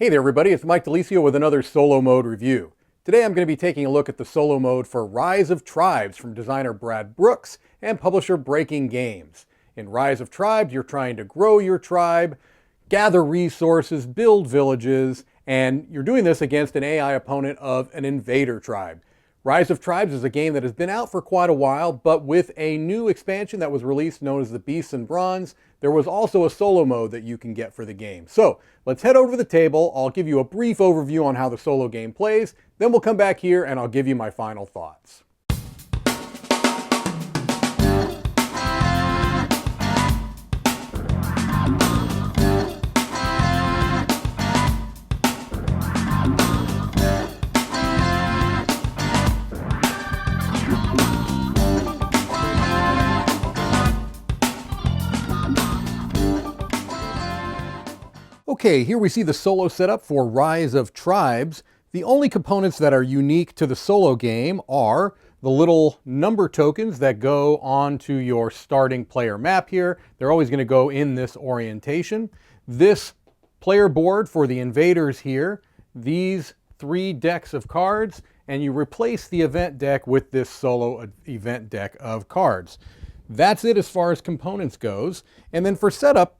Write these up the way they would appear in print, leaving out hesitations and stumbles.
Hey there everybody, it's Mike DiLisio with another solo mode review. Today I'm going to be taking a look at the solo mode for Rise of Tribes from designer Brad Brooks and publisher Breaking Games. In Rise of Tribes, you're trying to grow your tribe, gather resources, build villages, and you're doing this against an AI opponent of an invader tribe. Rise of Tribes is a game that has been out for quite a while, but with a new expansion that was released known as the Beasts and Bronze, there was also a solo mode that you can get for the game. So let's head over to the table. I'll give you a brief overview on how the solo game plays, then we'll come back here and I'll give you my final thoughts. Okay, here we see the solo setup for Rise of Tribes. The only components that are unique to the solo game are the little number tokens that go onto your starting player map here. They're always going to go in this orientation. This player board for the invaders here, these 3 decks of cards, and you replace the event deck with this solo event deck of cards. That's it as far as components goes. And then for setup,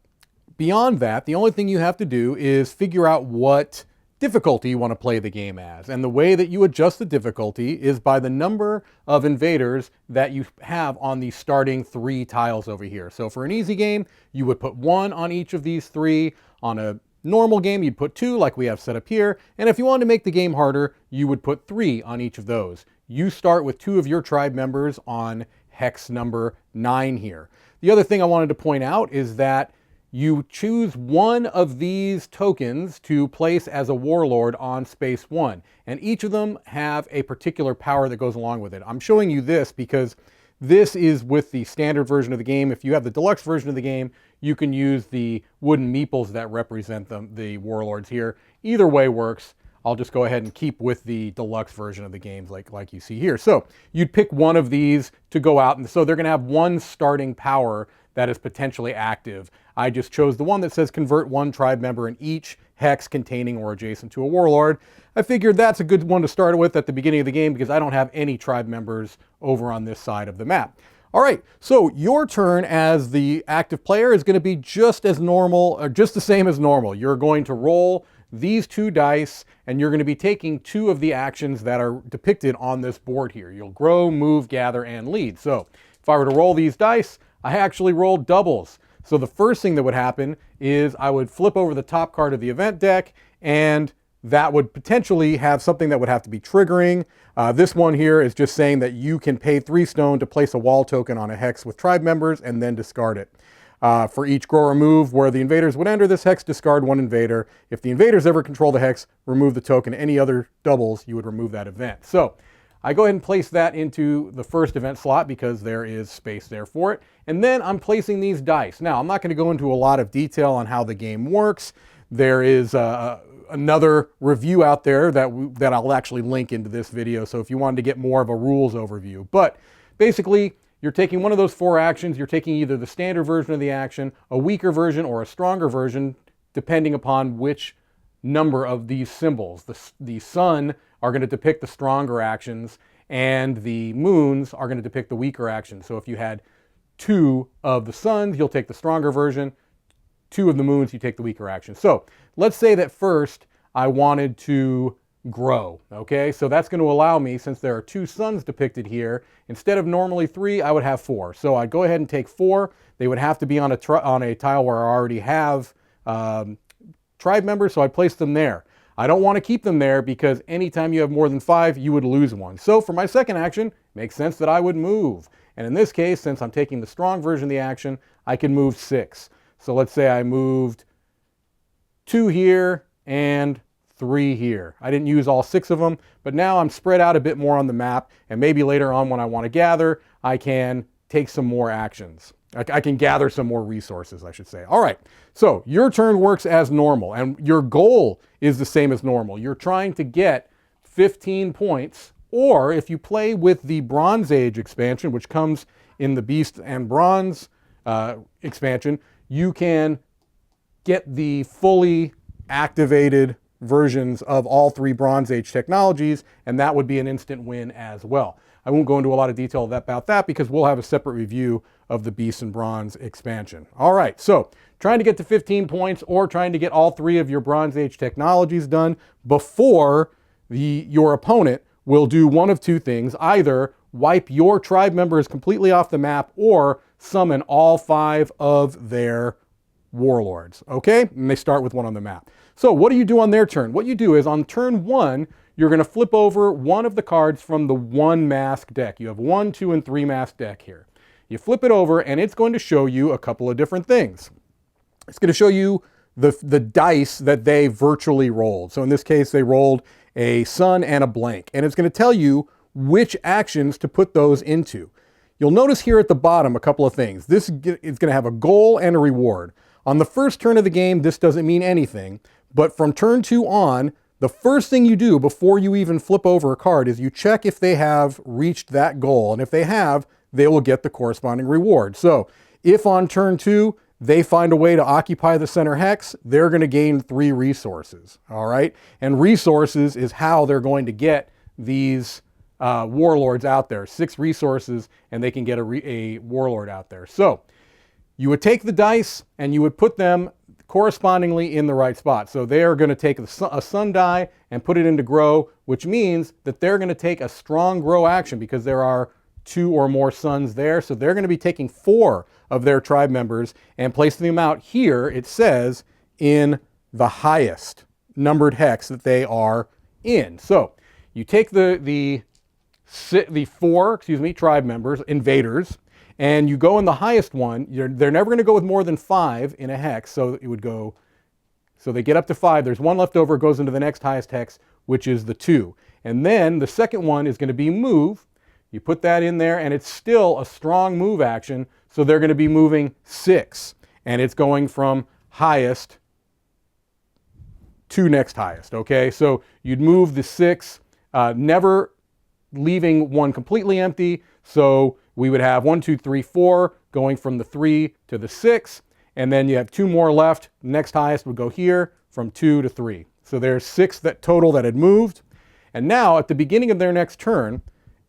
beyond that, the only thing you have to do is figure out what difficulty you want to play the game as. And the way that you adjust the difficulty is by the number of invaders that you have on the starting 3 tiles over here. So for an easy game, you would put 1 on each of these 3. On a normal game, you'd put 2 like we have set up here. And if you wanted to make the game harder, you would put 3 on each of those. You start with 2 of your tribe members on hex number 9 here. The other thing I wanted to point out is that you choose one of these tokens to place as a warlord on space 1, and each of them have a particular power that goes along with it. I'm showing you this because this is with the standard version of the game. If you have the deluxe version of the game, you can use the wooden meeples that represent the warlords here. Either way works. I'll just go ahead and keep with the deluxe version of the games like you see here. So you'd pick one of these to go out, and so they're going to have one starting power that is potentially active. I just chose the one that says convert 1 tribe member in each hex containing or adjacent to a warlord. I figured that's a good one to start with at the beginning of the game because I don't have any tribe members over on this side of the map. All right, so your turn as the active player is going to be just as normal, or just the same as normal. You're going to roll these 2 dice, and you're going to be taking 2 of the actions that are depicted on this board here. You'll grow, move, gather, and lead. So if I were to roll these dice, I actually rolled doubles. So the first thing that would happen is I would flip over the top card of the event deck, and that would potentially have something that would have to be triggering. This one here is just saying that you can pay 3 stone to place a wall token on a hex with tribe members and then discard it. For each grow or move where the invaders would enter this hex, discard 1 invader. If the invaders ever control the hex, remove the token. Any other doubles, you would remove that event. So I go ahead and place that into the first event slot because there is space there for it. And then I'm placing these dice. Now, I'm not going to go into a lot of detail on how the game works. There is another review out there that I'll actually link into this video. So if you wanted to get more of a rules overview. But basically, you're taking one of those 4 actions. You're taking either the standard version of the action, a weaker version, or a stronger version, depending upon which number of these symbols. The sun are going to depict the stronger actions, and the moons are going to depict the weaker actions. So if you had 2 of the suns, you'll take the stronger version. 2 of the moons, you take the weaker action. So let's say that first I wanted to grow. Okay, so that's going to allow me, since there are 2 suns depicted here, instead of normally 3, I would have 4. So I'd go ahead and take 4. They would have to be on a tile where I already have tribe members, so I place them there. I don't want to keep them there because anytime you have more than 5, you would lose 1. So for my second action, it makes sense that I would move. And in this case, since I'm taking the strong version of the action, I can move 6. So let's say I moved 2 here and 3 here. I didn't use all 6 of them, but now I'm spread out a bit more on the map, and maybe later on when I want to gather, I can take some more actions. I can gather some more resources, I should say. All right, so your turn works as normal, and your goal is the same as normal. You're trying to get 15 points, or if you play with the Bronze Age expansion, which comes in the Beast and Bronze expansion, you can get the fully activated versions of all 3 Bronze Age technologies, and that would be an instant win as well. I won't go into a lot of detail about that because we'll have a separate review of the Beast and Bronze expansion. All right, so trying to get to 15 points or trying to get all 3 of your Bronze Age technologies done before your opponent will do one of 2 things: either wipe your tribe members completely off the map or summon all 5 of their warlords, okay? And they start with one on the map. So what do you do on their turn? What you do is on turn 1, you're going to flip over one of the cards from the 1 mask deck. You have 1, 2, and 3 mask deck here. You flip it over and it's going to show you a couple of different things. It's going to show you the dice that they virtually rolled. So in this case, they rolled a sun and a blank, and it's going to tell you which actions to put those into. You'll notice here at the bottom a couple of things. This is going to have a goal and a reward. On the first turn of the game, this doesn't mean anything, but from turn 2 on, the first thing you do before you even flip over a card is you check if they have reached that goal, and if they have, they will get the corresponding reward. So if on turn 2, they find a way to occupy the center hex, they're going to gain 3 resources, all right? And resources is how they're going to get these warlords out there. 6 resources, and they can get a warlord out there. So you would take the dice, and you would put them correspondingly in the right spot. So they are going to take a sun die and put it into grow, which means that they're going to take a strong grow action because there are 2 or more suns there. So they're going to be taking 4 of their tribe members and placing them out here, it says, in the highest numbered hex that they are in. So you take the 4 tribe members, invaders, and you go in the highest one. They're never going to go with more than 5 in a hex, so it would go, so they get up to 5. There's 1 left over, it goes into the next highest hex, which is the 2. And then the second one is going to be move. You put that in there, and it's still a strong move action, so they're going to be moving 6. And it's going from highest to next highest, okay? So you'd move the 6, never leaving one completely empty. So we would have 1, 2, 3, 4 going from the 3 to the 6, and then you have 2 more left. Next highest would go here from 2 to 3. So there's 6 that total that had moved. And now at the beginning of their next turn,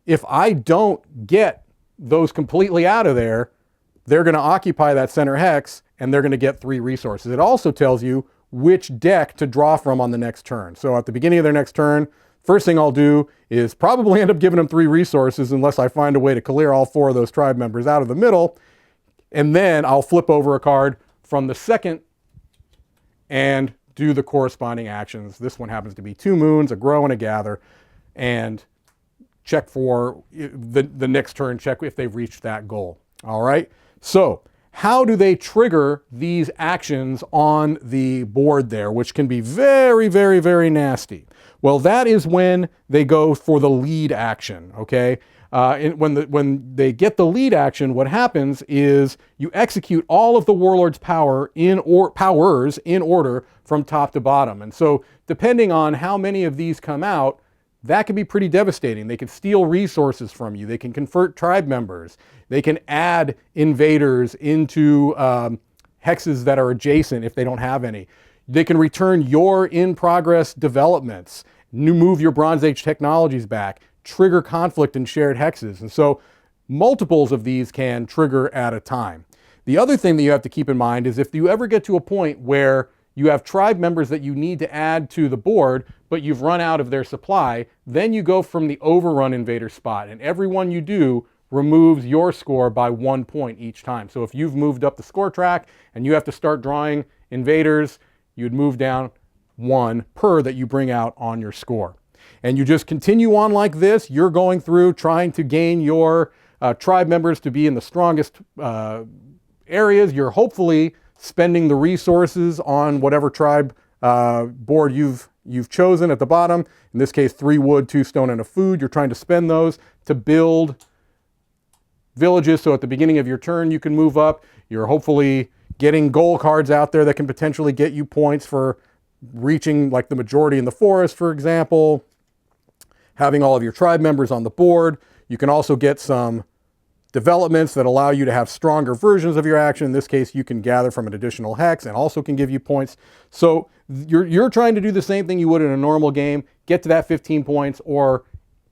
if I don't get those completely out of there, they're going to occupy that center hex and they're going to get 3 resources. It also tells you which deck to draw from on the next turn. So at the beginning of their next turn, first thing I'll do is probably end up giving them 3 resources unless I find a way to clear all 4 of those tribe members out of the middle. And then I'll flip over a card from the second and do the corresponding actions. This one happens to be 2 moons, a grow, and a gather. And check for the next turn, check if they've reached that goal. All right. So how do they trigger these actions on the board there, which can be very, very, very nasty? Well, that is when they go for the lead action, okay? When they get the lead action, what happens is you execute all of the warlord's powers in order from top to bottom. And so depending on how many of these come out, that can be pretty devastating. They can steal resources from you. They can convert tribe members. They can add invaders into hexes that are adjacent if they don't have any. They can return your in-progress developments, move your Bronze Age technologies back, trigger conflict in shared hexes. And so multiples of these can trigger at a time. The other thing that you have to keep in mind is if you ever get to a point where you have tribe members that you need to add to the board, but you've run out of their supply, then you go from the overrun invader spot, and every one you do removes your score by 1 point each time. So if you've moved up the score track and you have to start drawing invaders, you'd move down 1 per that you bring out on your score. And you just continue on like this. You're going through trying to gain your tribe members to be in the strongest areas. You're hopefully spending the resources on whatever tribe board you've chosen at the bottom. In this case, 3 wood, 2 stone, and a food. You're trying to spend those to build villages. So at the beginning of your turn, you can move up. You're hopefully getting goal cards out there that can potentially get you points for reaching like the majority in the forest, for example. Having all of your tribe members on the board. You can also get some developments that allow you to have stronger versions of your action. In this case, you can gather from an additional hex and also can give you points. So You're trying to do the same thing you would in a normal game, get to that 15 points, or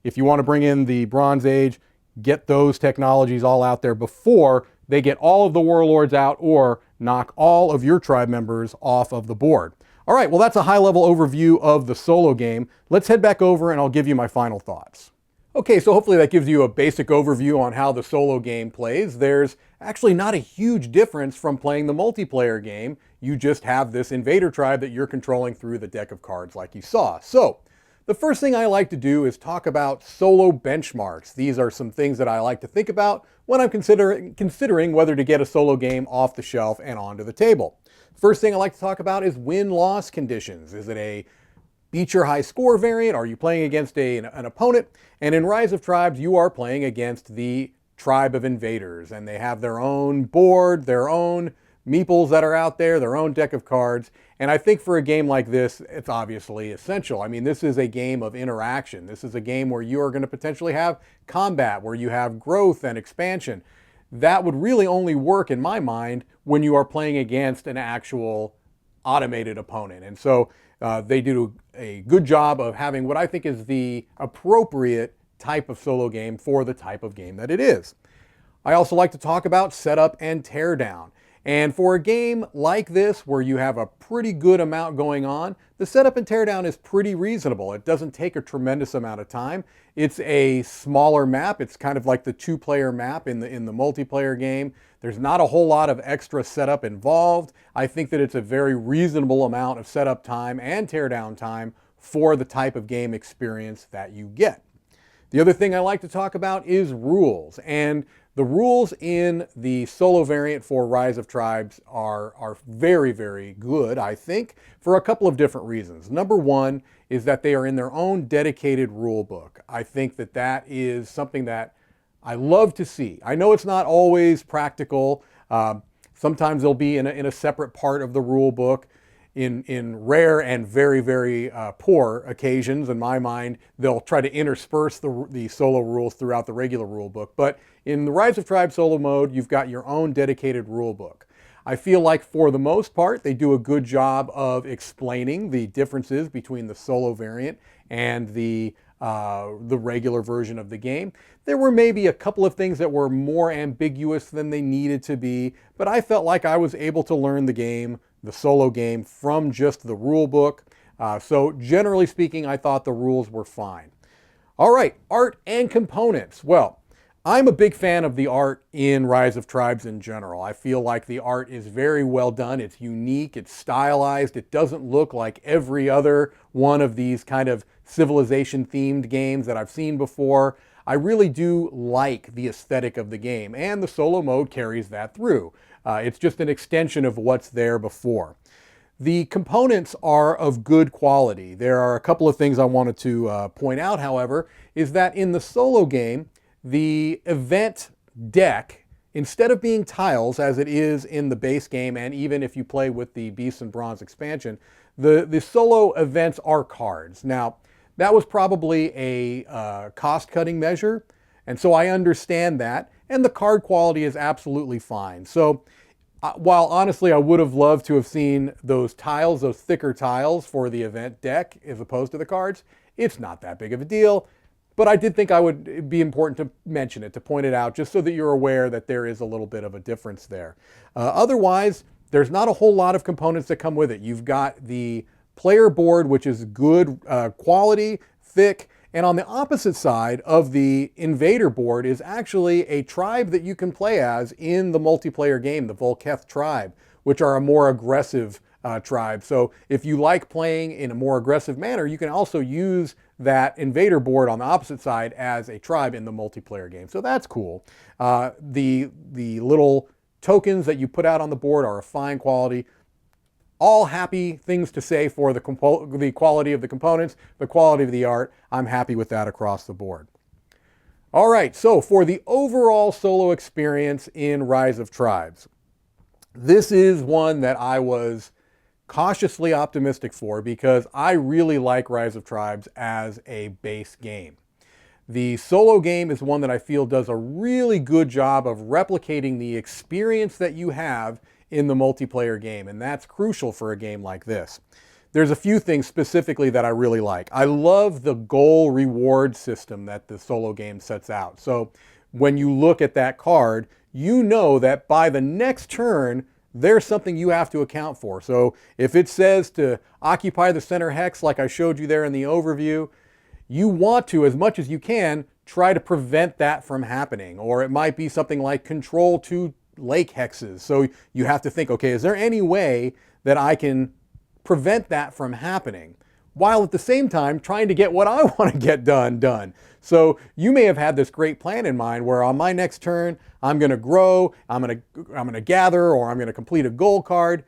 if you want to bring in the Bronze Age, get those technologies all out there before they get all of the warlords out or knock all of your tribe members off of the board. All right, well, that's a high-level overview of the solo game. Let's head back over and I'll give you my final thoughts. Okay, so hopefully that gives you a basic overview on how the solo game plays. There's actually not a huge difference from playing the multiplayer game. You just have this invader tribe that you're controlling through the deck of cards like you saw. So, the first thing I like to do is talk about solo benchmarks. These are some things that I like to think about when I'm considering whether to get a solo game off the shelf and onto the table. First thing I like to talk about is win-loss conditions. Is it a beat your high score variant? Are you playing against an opponent? And in Rise of Tribes, you are playing against the tribe of invaders, and they have their own board, their own meeples that are out there, their own deck of cards. And I think for a game like this, it's obviously essential. I mean, this is a game of interaction. This is a game where you are going to potentially have combat, where you have growth and expansion. That would really only work, in my mind, when you are playing against an actual automated opponent. And so they do a good job of having what I think is the appropriate type of solo game for the type of game that it is. I also like to talk about setup and teardown. And for a game like this, where you have a pretty good amount going on, the setup and teardown is pretty reasonable. It doesn't take a tremendous amount of time. It's a smaller map. It's kind of like the two-player map in the multiplayer game. There's not a whole lot of extra setup involved. I think that it's a very reasonable amount of setup time and teardown time for the type of game experience that you get. The other thing I like to talk about is rules. And the rules in the solo variant for Rise of Tribes are very, very good, I think, for a couple of different reasons. Number one is that they are in their own dedicated rule book. I think that that is something that I love to see. I know it's not always practical. Sometimes they'll be in a separate part of the rule book. In rare and very, very poor occasions, in my mind, they'll try to intersperse the solo rules throughout the regular rule book. But in the Rise of Tribes solo mode, you've got your own dedicated rule book. I feel like for the most part, they do a good job of explaining the differences between the solo variant and the regular version of the game. There were maybe a couple of things that were more ambiguous than they needed to be, but I felt like I was able to learn the game, the solo game, from just the rule book. So generally speaking, I thought the rules were fine. All right, art and components. Well, I'm a big fan of the art in Rise of Tribes in general. I feel like the art is very well done. It's unique, it's stylized, it doesn't look like every other one of these kind of civilization-themed games that I've seen before. I really do like the aesthetic of the game, and the solo mode carries that through. It's just an extension of what's there before. The components are of good quality. There are a couple of things I wanted to point out, however, is that in the solo game, the event deck, instead of being tiles as it is in the base game, and even if you play with the Beasts and Bronze expansion, the solo events are cards. Now, that was probably a cost-cutting measure, and so I understand that, and the card quality is absolutely fine. So while honestly I would have loved to have seen those tiles, those thicker tiles for the event deck as opposed to the cards, it's not that big of a deal. But I did think it'd be important to mention it, to point it out, just so that you're aware that there is a little bit of a difference there. Otherwise, there's not a whole lot of components that come with it. You've got the player board, which is good quality, thick, and on the opposite side of the invader board is actually a tribe that you can play as in the multiplayer game, the Volketh tribe, which are a more aggressive tribe. So if you like playing in a more aggressive manner, you can also use that invader board on the opposite side as a tribe in the multiplayer game. So that's cool. The little tokens that you put out on the board are of fine quality. All happy things to say for the quality of the components, the quality of the art. I'm happy with that across the board. All right, so for the overall solo experience in Rise of Tribes, this is one that I was cautiously optimistic for because I really like Rise of Tribes as a base game. The solo game is one that I feel does a really good job of replicating the experience that you have in the multiplayer game, and that's crucial for a game like this. there's a few things specifically that I really like. I love the goal reward system that the solo game sets out. So when you look at that card, you know that by the next turn, there's something you have to account for. So if it says to occupy the center hex, like I showed you there in the overview, you want to, as much as you can, try to prevent that from happening. Or it might be something like control 2 lake hexes. So you have to think, okay, is there any way that I can prevent that from happening, while at the same time trying to get what I want to get done. So you may have had this great plan in mind where on my next turn, I'm going to grow, I'm going to gather, or I'm going to complete a goal card.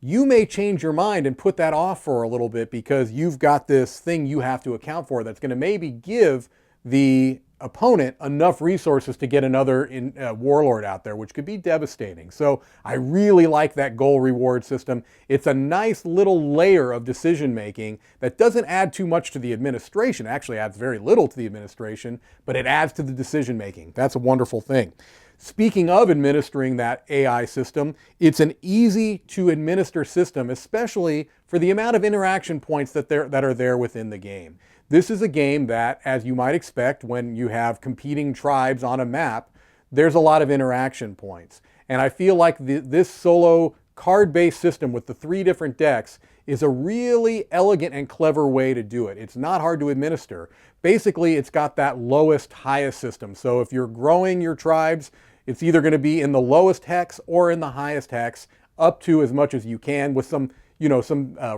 You may change your mind and put that off for a little bit because you've got this thing you have to account for that's going to maybe give the opponent enough resources to get another warlord out there, which could be devastating. So I really like that goal reward system. It's a nice little layer of decision making that doesn't add too much to the administration. It actually adds very little to the administration, but it adds to the decision making. That's a wonderful thing. Speaking of administering that AI system, it's an easy to administer system, especially for the amount of interaction points that are there within the game. This is a game that, as you might expect, when you have competing tribes on a map, there's a lot of interaction points. And I feel like this solo card-based system with the 3 different decks is a really elegant and clever way to do it. It's not hard to administer. Basically, it's got that lowest, highest system. So if you're growing your tribes, it's either going to be in the lowest hex or in the highest hex, up to as much as you can, with some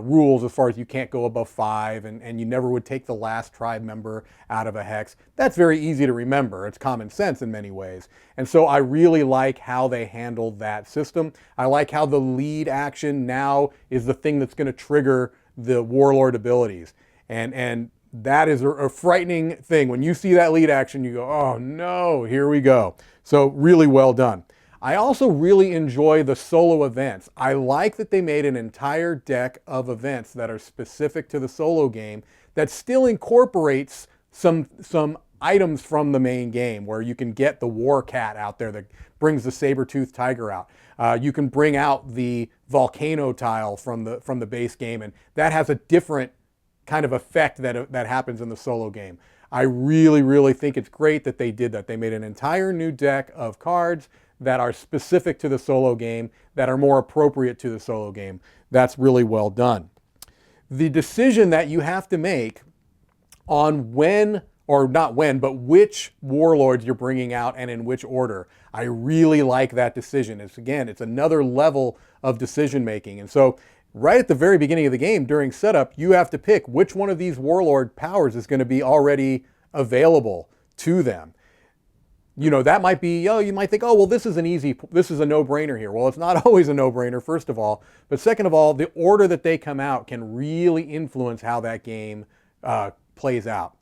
rules as far as you can't go above 5, and you never would take the last tribe member out of a hex. That's very easy to remember. It's common sense in many ways. And so I really like how they handled that system. I like how the lead action now is the thing that's going to trigger the warlord abilities. And that is a frightening thing. When you see that lead action, you go, oh no, here we go. So really well done. I also really enjoy the solo events. I like that they made an entire deck of events that are specific to the solo game that still incorporates some items from the main game, where you can get the war cat out there that brings the saber-toothed tiger out. You can bring out the volcano tile from the base game, and that has a different kind of effect that happens in the solo game. I really, really think it's great that they did that. They made an entire new deck of cards that are specific to the solo game, that are more appropriate to the solo game. That's really well done. The decision that you have to make on when, or not when, but which warlords you're bringing out and in which order, I really like that decision. It's another level of decision making. And so right at the very beginning of the game, during setup, you have to pick which one of these warlord powers is going to be already available to them. You know, that might be, you might think, oh, well, this is a no-brainer here. Well, it's not always a no-brainer, first of all. But second of all, the order that they come out can really influence how that game plays out.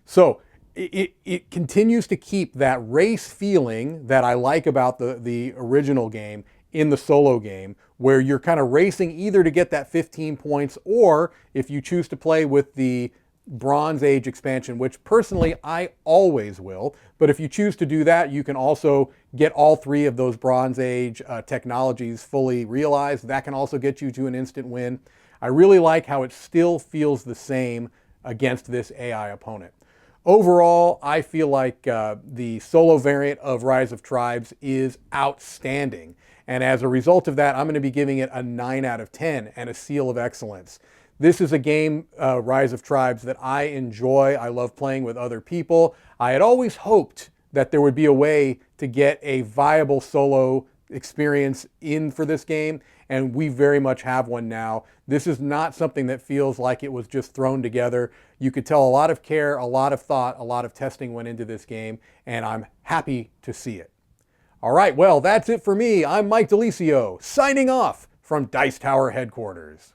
So it continues to keep that race feeling that I like about the original game in the solo game, where you're kind of racing either to get that 15 points, or if you choose to play with the Bronze Age expansion, which personally I always will, but if you choose to do that, you can also get all 3 of those Bronze Age technologies fully realized. That can also get you to an instant win. I really like how it still feels the same against this AI opponent. Overall, I feel like the solo variant of Rise of Tribes is outstanding. And as a result of that, I'm going to be giving it a 9 out of 10 and a seal of excellence. This is a game, Rise of Tribes, that I enjoy. I love playing with other people. I had always hoped that there would be a way to get a viable solo experience in for this game, and we very much have one now. This is not something that feels like it was just thrown together. You could tell a lot of care, a lot of thought, a lot of testing went into this game, and I'm happy to see it. All right, well, that's it for me. I'm Mike DiLisio, signing off from Dice Tower headquarters.